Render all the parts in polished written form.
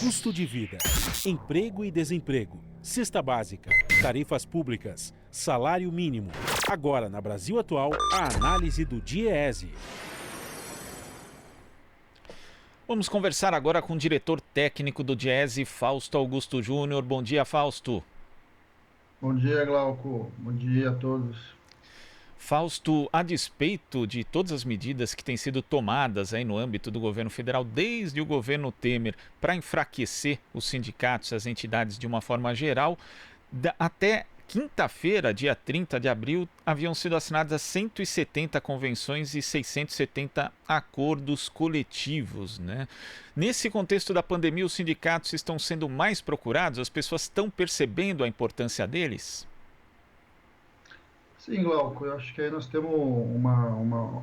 Custo de vida, emprego e desemprego, cesta básica, tarifas públicas, salário mínimo. Agora, na Brasil Atual, a análise do DIEESE. Vamos conversar agora com o diretor técnico do DIEESE, Fausto Augusto Júnior. Bom dia, Fausto. Bom dia, Glauco. Bom dia a todos. Fausto, a despeito de todas as medidas que têm sido tomadas aí no âmbito do governo federal, desde o governo Temer, para enfraquecer os sindicatos, as entidades de uma forma geral, até quinta-feira, dia 30 de abril, haviam sido assinadas 170 convenções e 670 acordos coletivos, né? Nesse contexto da pandemia, os sindicatos estão sendo mais procurados? As pessoas estão percebendo a importância deles? Sim, Glauco, eu acho que aí nós temos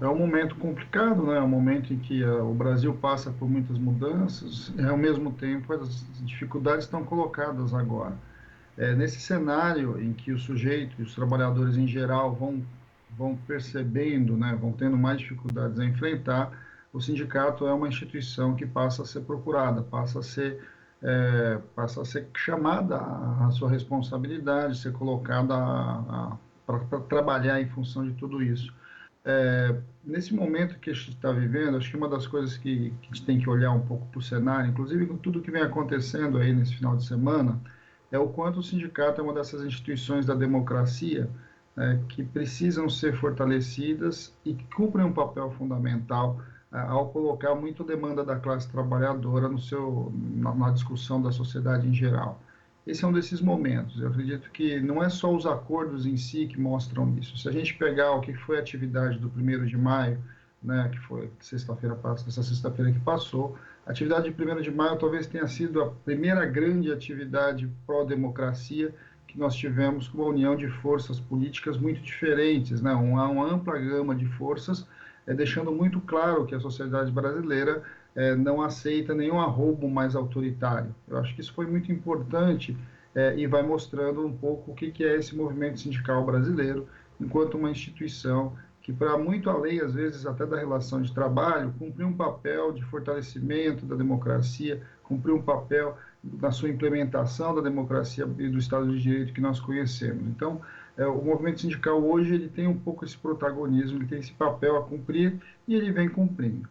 é um momento complicado, né? É um momento em que o Brasil passa por muitas mudanças e, ao mesmo tempo, as dificuldades estão colocadas agora. Nesse cenário em que o sujeito e os trabalhadores em geral vão percebendo, né, vão tendo mais dificuldades a enfrentar, o sindicato é uma instituição que passa a ser procurada, passa a ser chamada à sua responsabilidade, ser colocada para trabalhar em função de tudo isso. Nesse momento que a gente está vivendo, acho que uma das coisas que a gente tem que olhar um pouco para o cenário, inclusive com tudo que vem acontecendo aí nesse final de semana, é o quanto o sindicato é uma dessas instituições da democracia, que precisam ser fortalecidas e que cumprem um papel fundamental ao colocar muito demanda da classe trabalhadora na discussão da sociedade em geral. Esse é um desses momentos. Eu acredito que não é só os acordos em si que mostram isso. Se a gente pegar o que foi a atividade do 1º de maio, né, que foi essa sexta-feira que passou, a atividade de 1º de maio talvez tenha sido a primeira grande atividade pró-democracia que nós tivemos com uma união de forças políticas muito diferentes, né, uma ampla gama de forças, deixando muito claro que a sociedade brasileira não aceita nenhum arrobo mais autoritário. Eu acho que isso foi muito importante e vai mostrando um pouco o que é esse movimento sindical brasileiro, enquanto uma instituição que, para muito além, às vezes, até da relação de trabalho, cumpriu um papel de fortalecimento da democracia, cumpriu um papel na sua implementação da democracia e do Estado de Direito que nós conhecemos. Então, o movimento sindical hoje ele tem um pouco esse protagonismo, ele tem esse papel a cumprir e ele vem cumprindo.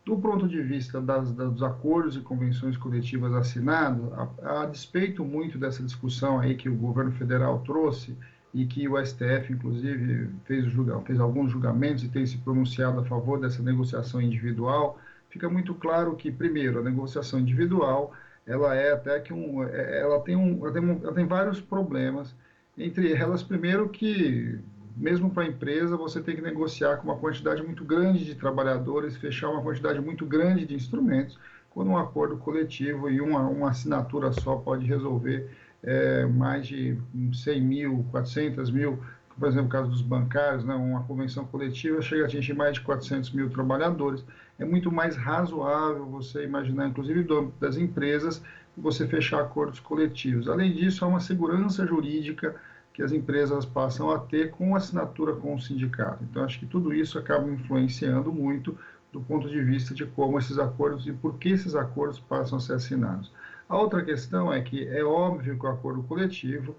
Do ponto de vista dos acordos e convenções coletivas assinados, a despeito muito dessa discussão aí que o governo federal trouxe e que o STF, inclusive, fez alguns julgamentos e tem se pronunciado a favor dessa negociação individual, fica muito claro que, primeiro, a negociação individual, ela é até que ela tem vários problemas, entre elas, primeiro, que mesmo para a empresa, você tem que negociar com uma quantidade muito grande de trabalhadores, fechar uma quantidade muito grande de instrumentos, quando um acordo coletivo e uma assinatura só pode resolver mais de 100 mil, 400 mil, por exemplo, no caso dos bancários, né, uma convenção coletiva chega a atingir mais de 400 mil trabalhadores. É muito mais razoável você imaginar, inclusive do âmbito das empresas, você fechar acordos coletivos. Além disso, há uma segurança jurídica que as empresas passam a ter com assinatura com o sindicato. Então, acho que tudo isso acaba influenciando muito do ponto de vista de como esses acordos e por que esses acordos passam a ser assinados. A outra questão é que é óbvio que o acordo coletivo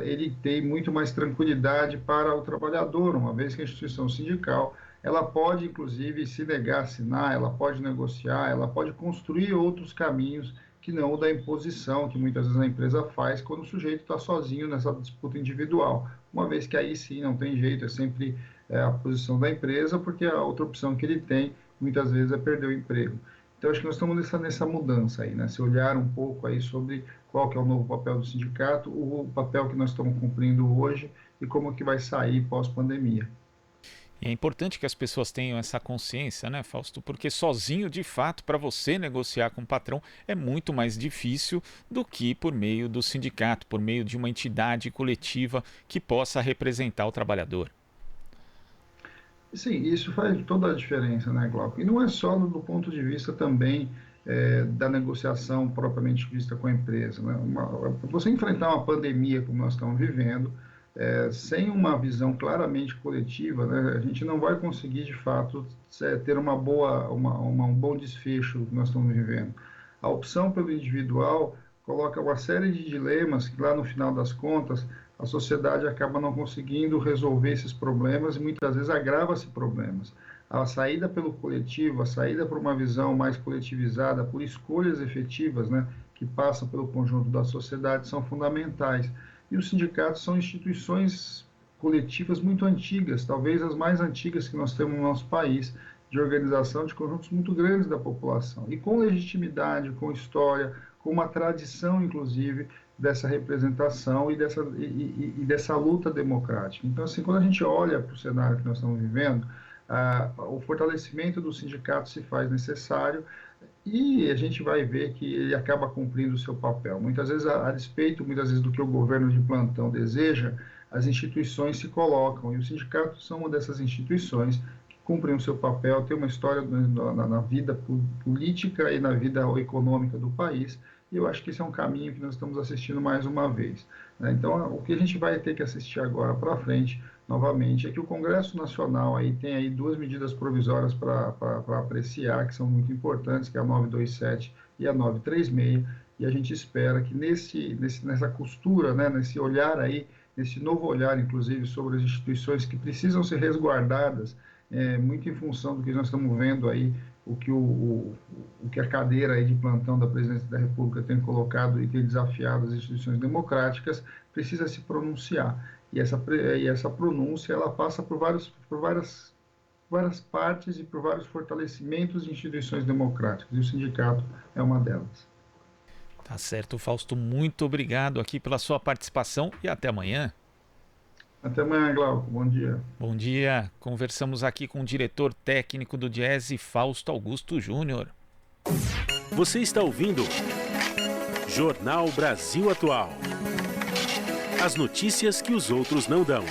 ele tem muito mais tranquilidade para o trabalhador, uma vez que a instituição sindical ela pode, inclusive, se negar a assinar, ela pode negociar, ela pode construir outros caminhos que não o da imposição, que muitas vezes a empresa faz quando o sujeito está sozinho nessa disputa individual. Uma vez que aí sim não tem jeito, é sempre a posição da empresa, porque a outra opção que ele tem, muitas vezes, é perder o emprego. Então, acho que nós estamos nessa mudança aí, né? Se olhar um pouco aí sobre qual que é o novo papel do sindicato, o papel que nós estamos cumprindo hoje e como que vai sair pós-pandemia. E é importante que as pessoas tenham essa consciência, né, Fausto? Porque sozinho, de fato, para você negociar com o patrão é muito mais difícil do que por meio do sindicato, por meio de uma entidade coletiva que possa representar o trabalhador. Sim, isso faz toda a diferença, né, Glauco? E não é só do ponto de vista também da negociação propriamente vista com a empresa, né? Você enfrentar uma pandemia como nós estamos vivendo, sem uma visão claramente coletiva, né, a gente não vai conseguir, de fato, ter um bom desfecho que nós estamos vivendo. A opção pelo individual coloca uma série de dilemas que lá no final das contas a sociedade acaba não conseguindo resolver esses problemas e muitas vezes agrava-se problemas. A saída pelo coletivo, a saída por uma visão mais coletivizada, por escolhas efetivas, né, que passam pelo conjunto da sociedade, são fundamentais. E os sindicatos são instituições coletivas muito antigas, talvez as mais antigas que nós temos no nosso país, de organização de conjuntos muito grandes da população, e com legitimidade, com história, com uma tradição, inclusive, dessa representação e dessa luta democrática. Então, assim, quando a gente olha para o cenário que nós estamos vivendo, o fortalecimento do sindicato se faz necessário e a gente vai ver que ele acaba cumprindo o seu papel. Muitas vezes, a despeito, muitas vezes, do que o governo de plantão deseja, as instituições se colocam, e os sindicatos são uma dessas instituições que cumprem o seu papel, tem uma história na vida política e na vida econômica do país, e eu acho que esse é um caminho que nós estamos assistindo mais uma vez, né? Então, o que a gente vai ter que assistir agora para frente, novamente, é que o Congresso Nacional aí tem aí 2 medidas provisórias para apreciar, que são muito importantes, que é a 927 e a 936, e a gente espera que nessa costura, né, nesse olhar aí, nesse novo olhar, inclusive, sobre as instituições que precisam ser resguardadas, muito em função do que nós estamos vendo aí, o que a cadeira aí de plantão da Presidência da República tem colocado e tem desafiado as instituições democráticas, precisa se pronunciar. E essa pronúncia, ela passa por várias partes e por vários fortalecimentos de instituições democráticas, e o sindicato é uma delas. Tá certo, Fausto, muito obrigado aqui pela sua participação e até amanhã. Até amanhã, Glauco. Bom dia. Bom dia. Conversamos aqui com o diretor técnico do Diese, Fausto Augusto Júnior. Você está ouvindo Jornal Brasil Atual. As notícias que os outros não dão.